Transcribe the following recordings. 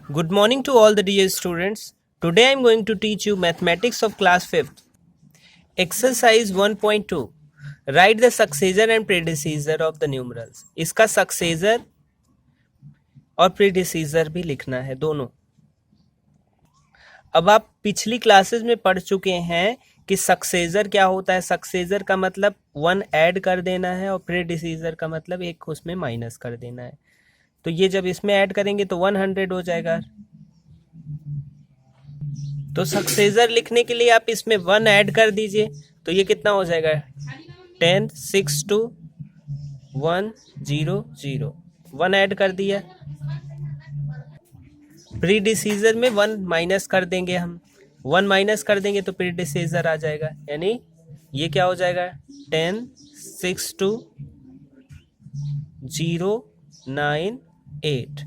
Good morning to all the dear students. Today I am going to teach you mathematics of class 5th. Exercise 1.2. Write the successor and predecessor of the numerals. इसका successor और predecessor भी लिखना है दोनों. अब आप पिछली classes में पढ़ चुके हैं कि सक्सेसर क्या होता है. सक्सेसर का मतलब 1 ऐड कर देना है और प्रेडिसीजर का मतलब एक उसमें माइनस कर देना है. तो ये जब इसमें ऐड करेंगे तो 100 हो जाएगा. तो सक्सेसर लिखने के लिए आप इसमें 1 ऐड कर दीजिए तो ये कितना हो जाएगा 10 6 2 1 0 0. 1 ऐड कर दिया. प्रीडिसीजर में 1 माइनस कर देंगे हम. 1 माइनस कर देंगे तो प्रीडिसीजर आ जाएगा. यानी ये क्या हो जाएगा 10 6 2 0 9 8.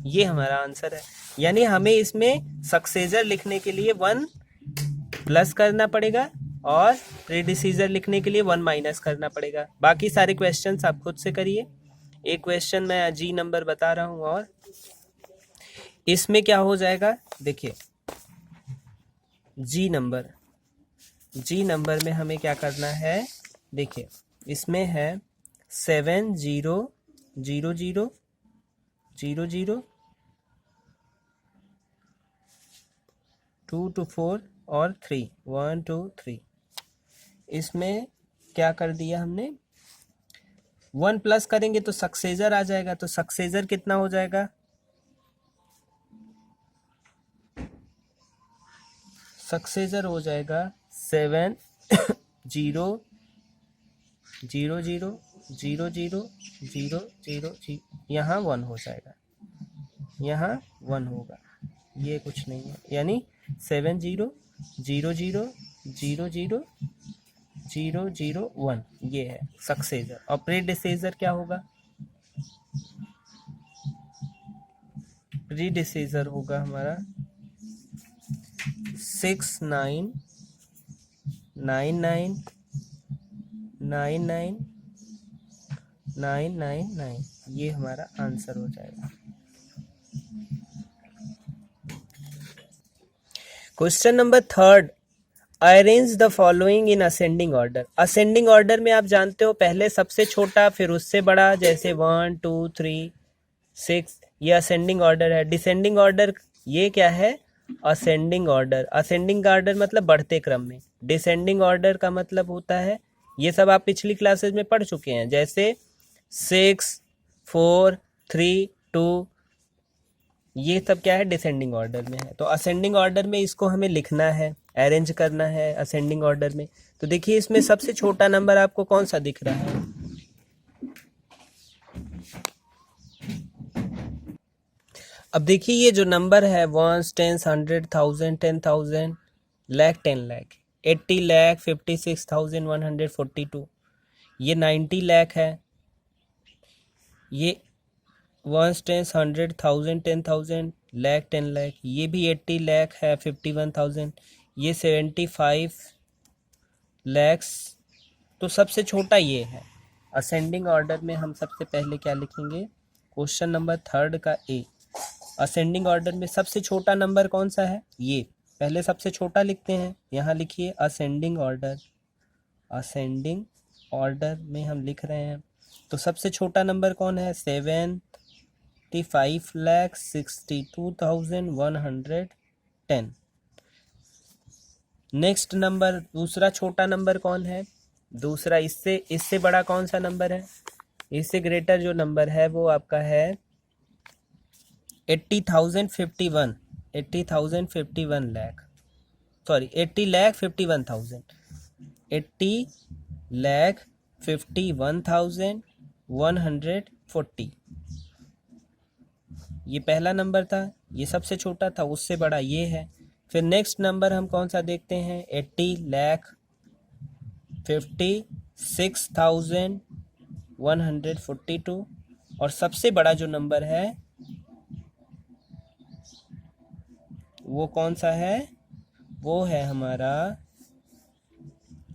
ये हमारा आंसर है. यानी हमें इसमें सक्सेसर लिखने के लिए 1 प्लस करना पड़ेगा और प्रीडिसीजर लिखने के लिए 1 माइनस करना पड़ेगा. बाकी सारे क्वेश्चंस आप खुद से करिए. एक क्वेश्चन मैं जी नंबर बता रहा हूँ और इसमें क्या हो जाएगा देखिए. जी नंबर में हमें क्या करना है देखिए. इसमें है 7 0 0 0 0 0 2 to 4 और 3 1 2 3. इसमें क्या कर दिया हमने 1 प्लस करेंगे तो सक्सेसर आ जाएगा. तो सक्सेसर कितना हो जाएगा सक्सेसर हो जाएगा 7 0 0 0 0 0 0 0. यहाँ 1 हो जाएगा. यहाँ 1 होगा. ये कुछ नहीं है. यानी 7 0 0 0 0 0 0 0 1 ये है सक्सेसर. और प्रीडिसीजर क्या होगा प्रीडिसीजर होगा हमारा 6 9 9 9 9 9 9 9 9. ये हमारा आंसर हो जाएगा. Question number 3. Arrange the following in ascending order. Ascending order में आप जानते हो पहले सबसे छोटा फिर उससे बड़ा. जैसे 1 2 3 6 ये असेंडिंग ऑर्डर है. डिसेंडिंग ऑर्डर ये क्या है असेंडिंग ऑर्डर. असेंडिंग ऑर्डर मतलब बढ़ते क्रम में. डिसेंडिंग ऑर्डर का मतलब होता है ये सब आप पिछली क्लासेस में पढ़ चुके हैं. जैसे 6 4 3 2 ये सब क्या है डिसेंडिंग ऑर्डर में है. तो असेंडिंग ऑर्डर में इसको हमें लिखना है अरेंज करना है असेंडिंग ऑर्डर में. तो देखिए इसमें सबसे छोटा नंबर आपको कौन सा दिख रहा है. अब देखिए ये जो नंबर है 1 10 100 1000 10,000 लाख 10 लाख 80 लाख 56,142. ये 90 लाख है. ये 1 10 100 1000 10,000 लाख 10 लाख. ये भी 80 लाख है 51,000. ये 75 लैक्स. तो सबसे छोटा ये है. असेंडिंग ऑर्डर में हम सबसे पहले क्या लिखेंगे क्वेश्चन नंबर 3 का ए. असेंडिंग ऑर्डर में सबसे छोटा नंबर कौन सा है ये. पहले सबसे छोटा लिखते हैं. यहाँ लिखिए असेंडिंग ऑर्डर. असेंडिंग ऑर्डर में हम लिख रहे हैं तो सबसे छोटा नंबर कौन है 75,62,110. नेक्स्ट नंबर दूसरा छोटा नंबर कौन है. दूसरा इससे बड़ा कौन सा नंबर है. इससे ग्रेटर जो नंबर है वो आपका है 80,051 80,051 लाख. सॉरी 80 लाख 51,000 80 लाख 51,140. ये पहला नंबर था. ये सबसे छोटा था. उससे बड़ा ये है. फिर नेक्स्ट नंबर हम कौन सा देखते हैं 80 लाख 56,142. और सबसे बड़ा जो नंबर है वो कौन सा है वो है हमारा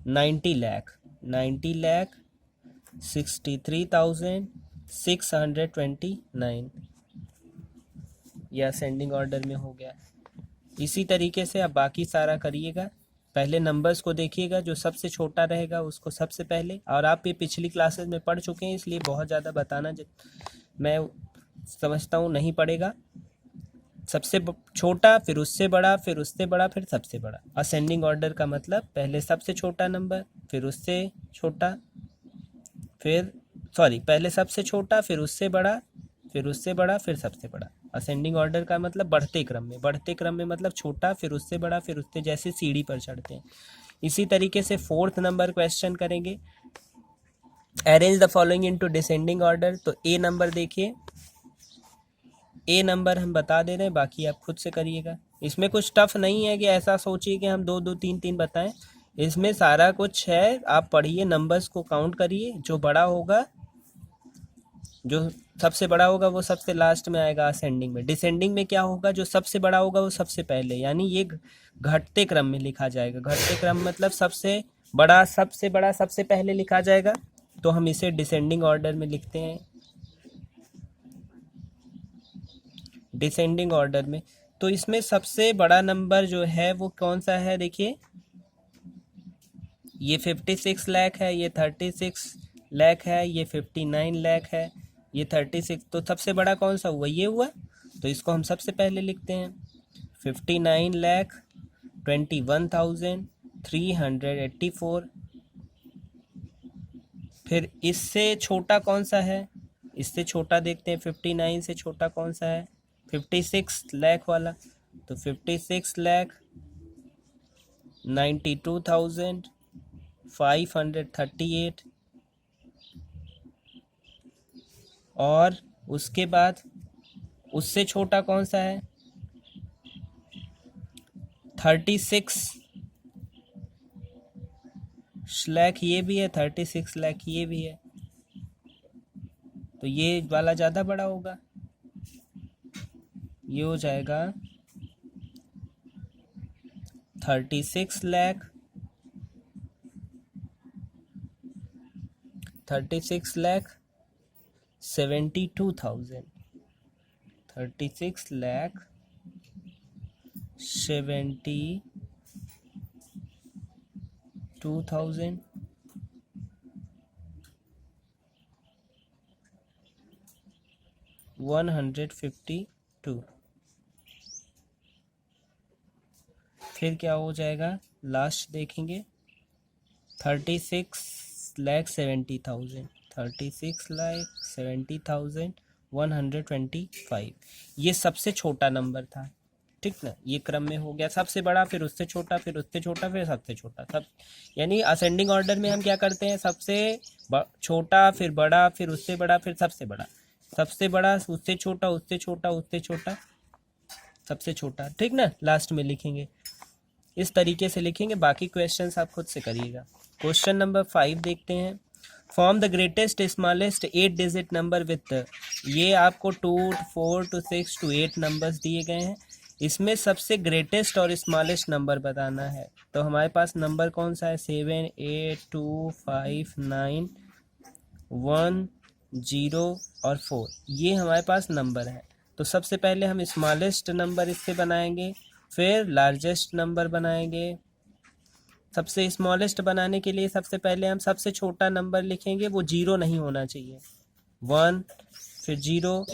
90 लाख 63,629. ये असेंडिंग ऑर्डर में हो गया। इसी तरीके से अब बाकी सारा करिएगा। पहले नंबर्स को देखिएगा, जो सबसे छोटा रहेगा उसको सबसे पहले, और आप ये पिछली क्लासेस में पढ़ चुके हैं इसलिए बहुत ज़्यादा बताना मैं समझता हूँ नहीं पड़ेगा। सबसे छोटा, फिर उससे बड़ा, फिर उससे बड़ा, फिर सबसे बड़ा। असेंडिंग ऑर्डर का मतलब पहले सबसे छोटा नंबर, फिर उससे छोटा, फिर पहले सबसे छोटा, फिर उससे बड़ा, फिर उससे बड़ा, फिर सबसे बड़ा। असेंडिंग ऑर्डर का मतलब बढ़ते क्रम में मतलब छोटा, फिर उससे बड़ा, फिर उससे, जैसे सीढ़ी पर चढ़ते हैं। इसी तरीके से 4th नंबर क्वेश्चन करेंगे। Arrange the following into descending order. तो ए नंबर देखिए, ए नंबर हम बता दे रहे हैं, बाकी आप खुद से करिएगा। इसमें कुछ टफ नहीं है कि ऐसा सोचिए कि हम 2 2 3 3 बताएं। इसमें सारा कुछ है, आप पढ़िए, नंबर्स को काउंट करिए। जो बड़ा होगा, जो सबसे बड़ा होगा वो सबसे लास्ट में आएगा असेंडिंग में। डिसेंडिंग में क्या होगा, जो सबसे बड़ा होगा वो सबसे पहले, यानी ये घटते क्रम में लिखा जाएगा। घटते क्रम मतलब सबसे बड़ा सबसे पहले लिखा जाएगा, तो हम इसे डिसेंडिंग ऑर्डर में लिखते हैं, डिसेंडिंग ऑर्डर में। तो इसमें सबसे बड़ा नंबर जो है वो कौन सा है, देखिए ये 56 लाख है, ये 36 लाख है, ये 59 लाख है, ये 36। तो सबसे बड़ा कौन सा हुआ, ये हुआ, तो इसको हम सबसे पहले लिखते हैं। 59,21,384। फिर इससे छोटा कौन सा है, इससे छोटा देखते हैं, 59 से छोटा कौन सा है, 56 लाख वाला। तो 56,92,538। और उसके बाद उससे छोटा कौन सा है, 36 लाख, ये भी है, 36 लाख ये भी है। तो ये वाला ज़्यादा बड़ा होगा, ये हो जाएगा 36 लाख 72,000, 36 लाख 72,000 152। फिर क्या हो जाएगा, लास्ट देखेंगे, 36,70,000, 36,70,125। ये सबसे छोटा नंबर था, ठीक ना। ये क्रम में हो गया, सबसे बड़ा, फिर उससे छोटा, फिर उससे छोटा, फिर सबसे छोटा, सब यानी असेंडिंग ऑर्डर में हम क्या करते हैं, सबसे छोटा, फिर बड़ा, फिर उससे बड़ा, फिर सबसे बड़ा, सबसे बड़ा, उससे छोटा, उससे छोटा, उससे छोटा, सबसे छोटा, ठीक ना। लास्ट में लिखेंगे, इस तरीके से लिखेंगे। बाकी क्वेश्चंस आप खुद से करिएगा। क्वेश्चन नंबर 5 देखते हैं। Form the greatest smallest 8 digit number with, ये आपको 2 4 to 6 to 8 नंबर्स दिए गए हैं। इसमें सबसे ग्रेटेस्ट और स्मॉलेस्ट नंबर बताना है। तो हमारे पास नंबर कौन सा है, 7 8 2 5 9 1 0 और 4, ये हमारे पास नंबर है। तो सबसे पहले हम स्मॉलेस्ट नंबर इससे बनाएंगे, फिर लार्जेस्ट नंबर बनाएंगे। सबसे स्मॉलेस्ट बनाने के लिए सबसे पहले हम सबसे छोटा नंबर लिखेंगे, वो 0 नहीं होना चाहिए। 1, फिर 0,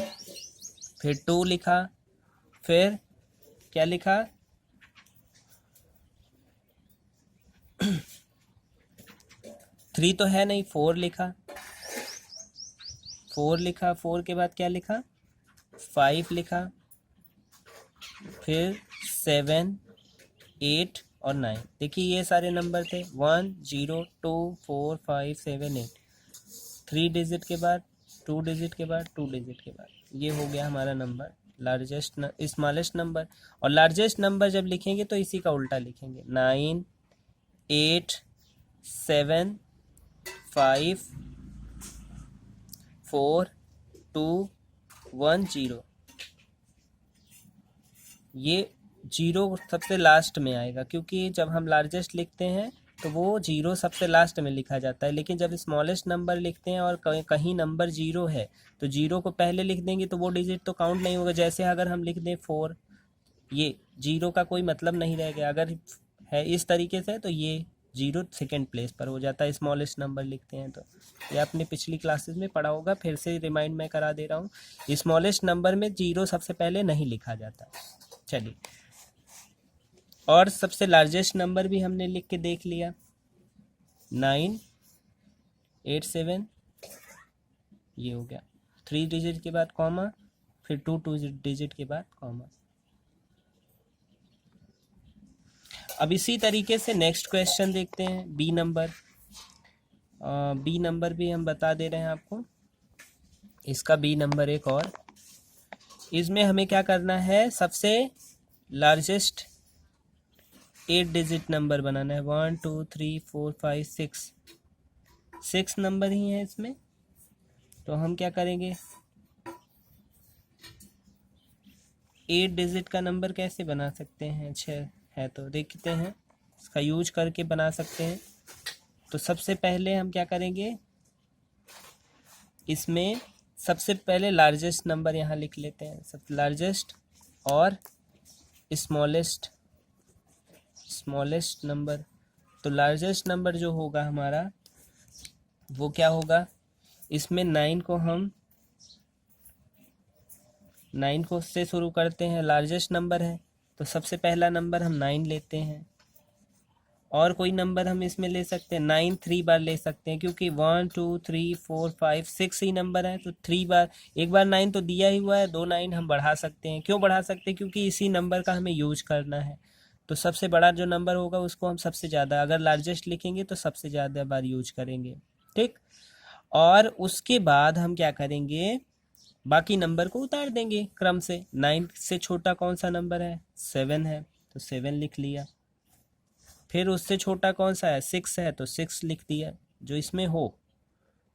फिर 2 लिखा, फिर क्या लिखा 3 तो है नहीं, 4 लिखा, 4 लिखा, 4 के बाद क्या लिखा 5 लिखा, फिर 7 8 और 9। देखिए ये सारे नंबर थे, 1 0 2 4 5 7 8। 3 डिजिट के बाद 2 डिजिट के बाद 2 डिजिट के बाद, ये हो गया हमारा नंबर लार्जेस्ट स्मॉलेस्ट नंबर। और लार्जेस्ट नंबर जब लिखेंगे तो इसी का उल्टा लिखेंगे, 9 8 7 5 4 2 1 0। ये 0 सबसे लास्ट में आएगा, क्योंकि जब हम लार्जेस्ट लिखते हैं तो वो जीरो सबसे लास्ट में लिखा जाता है। लेकिन जब स्मॉलेस्ट नंबर लिखते हैं और कहीं नंबर जीरो है तो जीरो को पहले लिख देंगे तो वो डिजिट तो काउंट नहीं होगा। जैसे अगर हम लिख दें 4, ये जीरो का कोई मतलब नहीं रह गया। अगर है इस तरीके से तो ये जीरो सेकेंड प्लेस पर हो जाता है, स्मॉलेस्ट नंबर लिखते हैं तो। ये आपने पिछली क्लासेस में पढ़ा होगा, फिर से रिमाइंड मैं करा दे रहा हूँ। स्मॉलेस्ट नंबर में जीरो सबसे पहले नहीं लिखा जाता। चलिए, और सबसे लार्जेस्ट नंबर भी हमने लिख के देख लिया, 987, ये हो गया। 3 डिजिट के बाद कॉमा, फिर 2 डिजिट के बाद कॉमा। अब इसी तरीके से नेक्स्ट क्वेश्चन देखते हैं, बी नंबर। बी नंबर भी हम बता दे रहे हैं आपको, इसका बी नंबर एक और। इसमें हमें क्या करना है, सबसे लार्जेस्ट 8 डिजिट नंबर बनाना है। 1 2 3 4 5 6 नंबर ही हैं इसमें। तो हम क्या करेंगे, 8 डिजिट का नंबर कैसे बना सकते हैं, 6 है तो देखते हैं, इसका यूज करके बना सकते हैं। तो सबसे पहले हम क्या करेंगे, इसमें सबसे पहले लार्जेस्ट नंबर यहाँ लिख लेते हैं, सब लार्जेस्ट और स्मॉलेस्ट नंबर। तो लार्जेस्ट नंबर जो होगा हमारा वो क्या होगा, इसमें 9 को से शुरू करते हैं, लार्जेस्ट नंबर है तो सबसे पहला नंबर हम 9 लेते हैं। और कोई नंबर हम इसमें ले सकते हैं, 9 3 बार ले सकते हैं, क्योंकि 1 2 3 4 5 6 ही नंबर है तो 3 बार, एक बार 9 तो दिया ही हुआ है, 2 9 हम बढ़ा सकते हैं। क्यों बढ़ा सकते हैं, क्योंकि इसी नंबर का हमें यूज करना है। तो सबसे बड़ा जो नंबर होगा उसको हम सबसे ज़्यादा, अगर लार्जेस्ट लिखेंगे तो सबसे ज़्यादा बार यूज करेंगे, ठीक। और उसके बाद हम क्या करेंगे, बाकी नंबर को उतार देंगे क्रम से। 9 से छोटा कौन सा नंबर है, 7 है तो 7 लिख लिया। फिर उससे छोटा कौन सा है, 6 है तो 6 लिख दिया जो इसमें हो।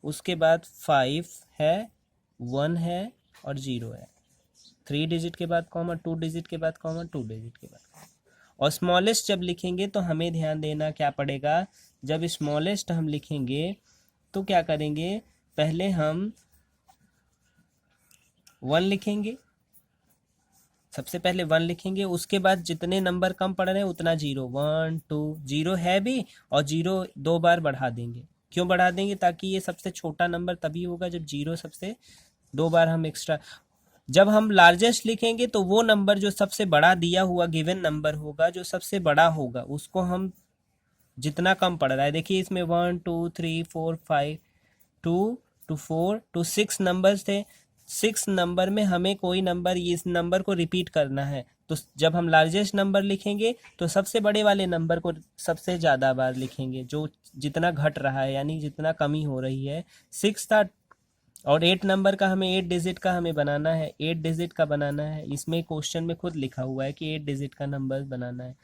उसके बाद 5 है, 1 है और 0 है। 3 डिजिट के बाद कॉमा, 2 डिजिट के बाद कॉमा, 2 डिजिट के बाद कॉमा। और स्मॉलेस्ट जब लिखेंगे तो हमें ध्यान देना क्या पड़ेगा, जब स्मॉलेस्ट हम लिखेंगे तो क्या करेंगे, पहले हम 1 लिखेंगे, सबसे पहले 1 लिखेंगे, उसके बाद जितने नंबर कम पड़ रहे हैं उतना 0, 1 2 0 है भी, और 0 2 बार बढ़ा देंगे। क्यों बढ़ा देंगे, ताकि ये सबसे छोटा नंबर तभी होगा जब 0 सबसे 2 बार हम एक्स्ट्रा। जब हम लार्जेस्ट लिखेंगे तो वो नंबर जो सबसे बड़ा दिया हुआ गिवन नंबर होगा, जो सबसे बड़ा होगा, उसको हम जितना कम पड़ रहा है, देखिए इसमें 1 2 3 4 5 2 to 4 to 6 नंबर्स थे। 6 नंबर में हमें कोई नंबर, इस नंबर को रिपीट करना है। तो जब हम लार्जेस्ट नंबर लिखेंगे तो सबसे बड़े वाले नंबर को सबसे ज़्यादा बार लिखेंगे, जो जितना घट रहा है, यानी जितना कमी हो रही है। 6 था और 8 नंबर का हमें 8 डिजिट का हमें बनाना है, 8 डिजिट का बनाना है। इसमें क्वेश्चन में खुद लिखा हुआ है कि 8 डिजिट का नंबर बनाना है।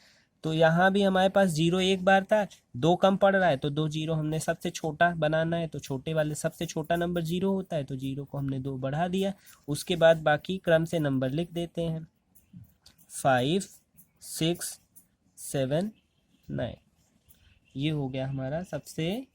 तो यहाँ भी हमारे पास 0 एक बार था, 2 कम पड़ रहा है तो 2 0 हमने सबसे छोटा बनाना है, तो छोटे वाले सबसे छोटा नंबर 0 होता है तो 0 को हमने 2 बढ़ा दिया। उसके बाद बाकी क्रम से नंबर लिख देते हैं, 5 6 7 9। ये हो गया हमारा सबसे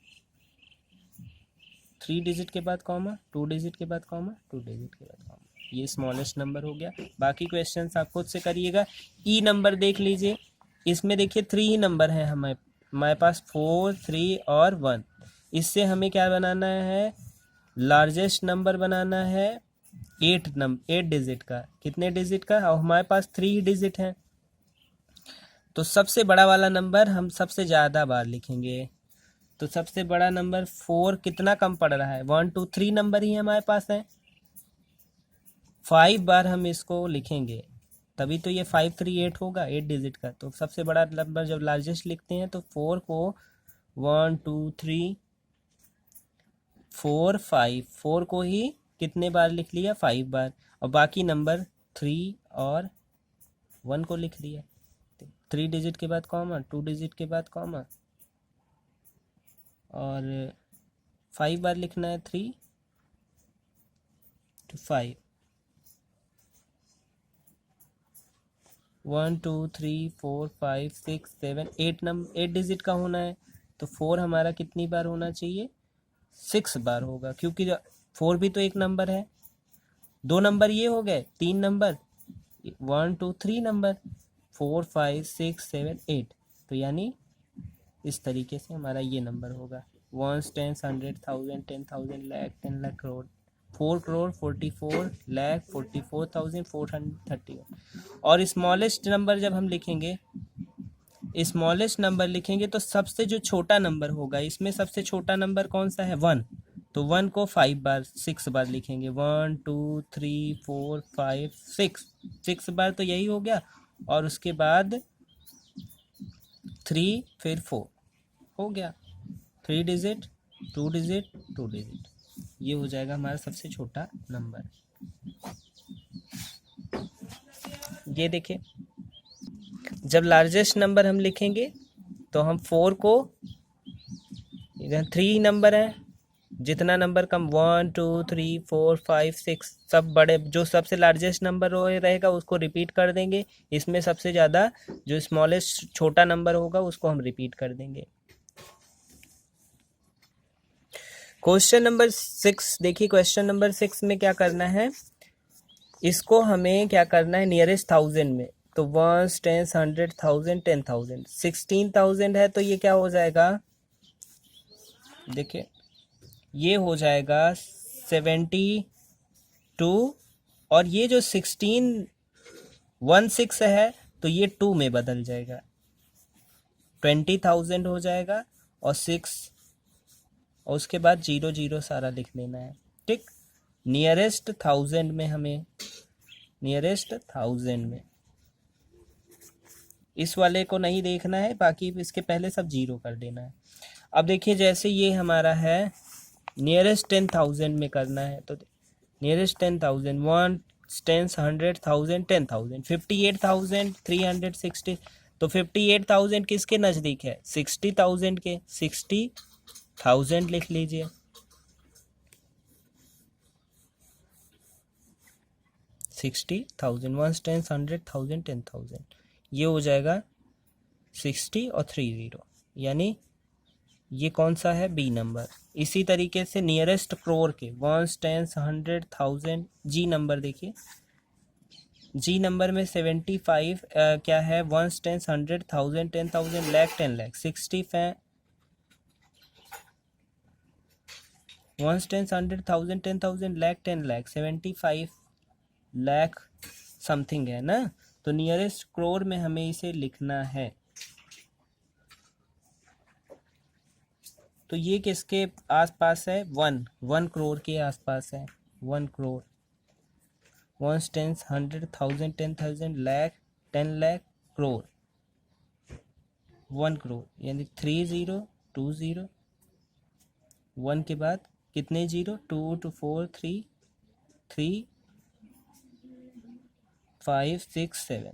3 डिजिट के बाद कॉमा, 2 डिजिट के बाद कॉमा, 2 डिजिट के बाद कॉमा। ये स्मॉलेस्ट नंबर हो गया। बाकी क्वेश्चंस आप खुद से करिएगा। ई नंबर देख लीजिए, इसमें देखिए 3 ही नंबर है हमारे पास, 4 3 और 1। इससे हमें क्या बनाना है, लार्जेस्ट नंबर बनाना है 8 डिजिट का। कितने डिजिट का, और हमारे पास 3 डिजिट है तो सबसे बड़ा वाला नंबर हम सबसे ज़्यादा बार लिखेंगे। तो सबसे बड़ा नंबर 4 कितना कम पड़ रहा है, 1 2 3 नंबर ही हमारे पास है, 5 बार हम इसको लिखेंगे, तभी तो ये 5 3 8 होगा, 8 डिजिट का। तो सबसे बड़ा नंबर जब लार्जेस्ट लिखते हैं तो 4 को 1 2 3 4 5, 4 को ही कितने बार लिख लिया, 5 बार, और बाकी नंबर 3 और 1 को लिख दिया। 3 डिजिट के बाद कॉमा, 2 डिजिट के बाद कॉमा, और 5 बार लिखना है, 3 to 5, 1 2 3 4 5 6 7 8 डिजिट का होना है तो 4 हमारा कितनी बार होना चाहिए, 6 बार होगा, क्योंकि 4 भी तो एक नंबर है। 2 नंबर ये हो गए, 3 नंबर, 1 2 3 नंबर, 4 5 6 7 8, तो यानी इस तरीके से हमारा ये नंबर होगा, 1 10 100 1000 10,000 लाख 10 लाख करोड़, 4 करोड़ 44 लाख 44,430। और स्मॉलेस्ट नंबर जब हम लिखेंगे, स्मॉलेस्ट नंबर लिखेंगे तो सबसे जो छोटा नंबर होगा, इसमें सबसे छोटा नंबर कौन सा है, 1, तो 1 को 5 बार 6 बार लिखेंगे, 1 2 3 4 5 6 बार, तो यही हो गया। और उसके बाद 3 फिर 4 हो गया, 3 डिजिट 2 डिजिट 2 डिजिट, ये हो जाएगा हमारा सबसे छोटा नंबर। ये देखिए, जब लार्जेस्ट नंबर हम लिखेंगे तो हम 4 को, इधर 3 नंबर है, जितना नंबर कम 1 2 3 4 5 6 सब बड़े, जो सबसे लार्जेस्ट नंबर रहेगा उसको रिपीट कर देंगे, इसमें सबसे ज़्यादा जो स्मॉलेस्ट छोटा नंबर होगा उसको हम रिपीट कर देंगे। क्वेश्चन नंबर 6 देखिए, क्वेश्चन नंबर 6 में क्या करना है, इसको हमें क्या करना है, नियरेस्ट 1000 में, तो 1 10 100 1000 10,000 16,000 है, तो ये क्या हो जाएगा, देखिए ये हो जाएगा 72, और ये जो 16 है तो ये 2 में बदल जाएगा, 20,000 हो जाएगा, और 6 और उसके बाद 0 0 सारा लिख लेना है, ठीक। नियरेस्ट 1000 में हमें, नियरेस्ट 1000 में इस वाले को नहीं देखना है, बाकी इसके पहले सब 0 कर देना है। अब देखिए, जैसे ये हमारा है नियरेस्ट 10,000 में करना है, तो नियरेस्ट 10,000 1 10 100 1000 10,000 58,360, तो 58,000 किसके नज़दीक है, 60,000 के, 60,000 लिख लीजिए, 60,000 1 10 100 1000 10,000, ये हो जाएगा 60 और 30, यानी ये कौन सा है, बी नंबर। इसी तरीके से नियरेस्ट करोड़ के 1 10 100 1000, जी नंबर देखिए, जी नंबर में 75 क्या है, 1 10 100 1000 10,000 लाख 10 लाख 60 1 10 100 1000 10,000 लाख 10 लाख 75 लाख समथिंग है ना, तो नियरेस्ट करोड़ में हमें इसे लिखना है। तो ये किसके आसपास है, 1 करोड़ के आसपास है, 1 करोड़ 1 10 100 1000 10,000 लाख 10 लाख करोड़, 1 करोड़, यानी 3 0 2 0, 1 के बाद कितने 0, 2 2 4 3 3 5 6 7,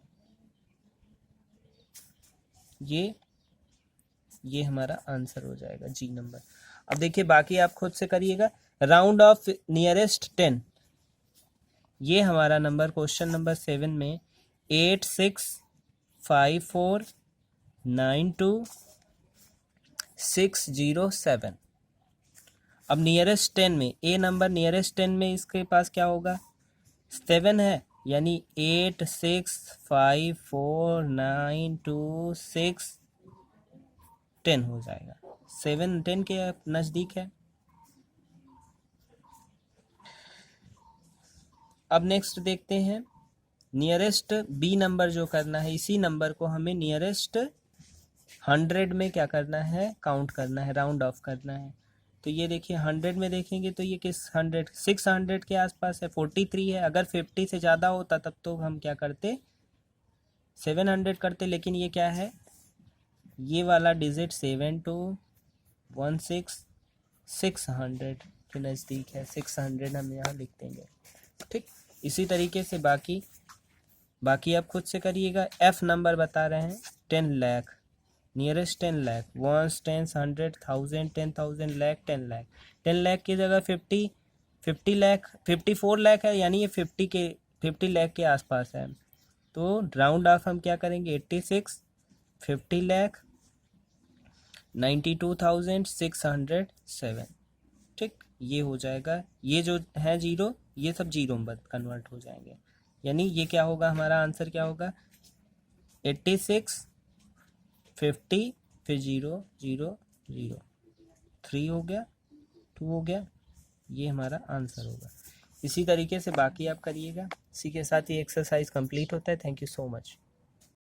ये हमारा आंसर हो जाएगा, जी नंबर। अब देखिए बाकी आप खुद से करिएगा। राउंड ऑफ नियरेस्ट 10, ये हमारा नंबर क्वेश्चन नंबर 7 में 8 6 5 4 9 2 6 0 7। अब नियरेस्ट 10 में, ए नंबर नियरेस्ट 10 में इसके पास क्या होगा, 7 है, यानी 8 6 5 4 9 2 6 10 हो जाएगा, 7 10 के नज़दीक है। अब नेक्स्ट देखते हैं, नियरेस्ट बी नंबर जो करना है, इसी नंबर को हमें नियरेस्ट 100 में क्या करना है, काउंट करना है, राउंड ऑफ करना है। तो ये देखिए 100 में देखेंगे तो ये किस 100 600 के आसपास है, 43 है, अगर 50 से ज़्यादा होता तब तो हम क्या करते, 700 करते, लेकिन ये क्या है, ये वाला डिजिट 7 2 1 6 600 के नज़दीक है, 600 हम यहाँ लिख देंगे, ठीक। इसी तरीके से बाकी आप खुद से करिएगा। एफ नंबर बता रहे हैं 10 लाख, नियरेस्ट 10 लाख, 1 10 100 1000 10,000 लाख 10 लाख, 10 लाख की जगह 50 लाख 54 लाख है, यानी ये 50 लाख के आसपास है। तो राउंड ऑफ हम क्या करेंगे, 86 50 लाख 92,607। ठीक, ये हो जाएगा, ये जो है जीरो ये सब जीरो में कन्वर्ट हो जाएंगे, यानी ये क्या होगा, हमारा आंसर क्या होगा, 86 50 फिर 0 0 0 3 हो गया, 2 हो गया, ये हमारा आंसर होगा। इसी तरीके से बाकी आप करिएगा। इसी के साथ ये एक्सरसाइज कंप्लीट होता है। Thank you so much.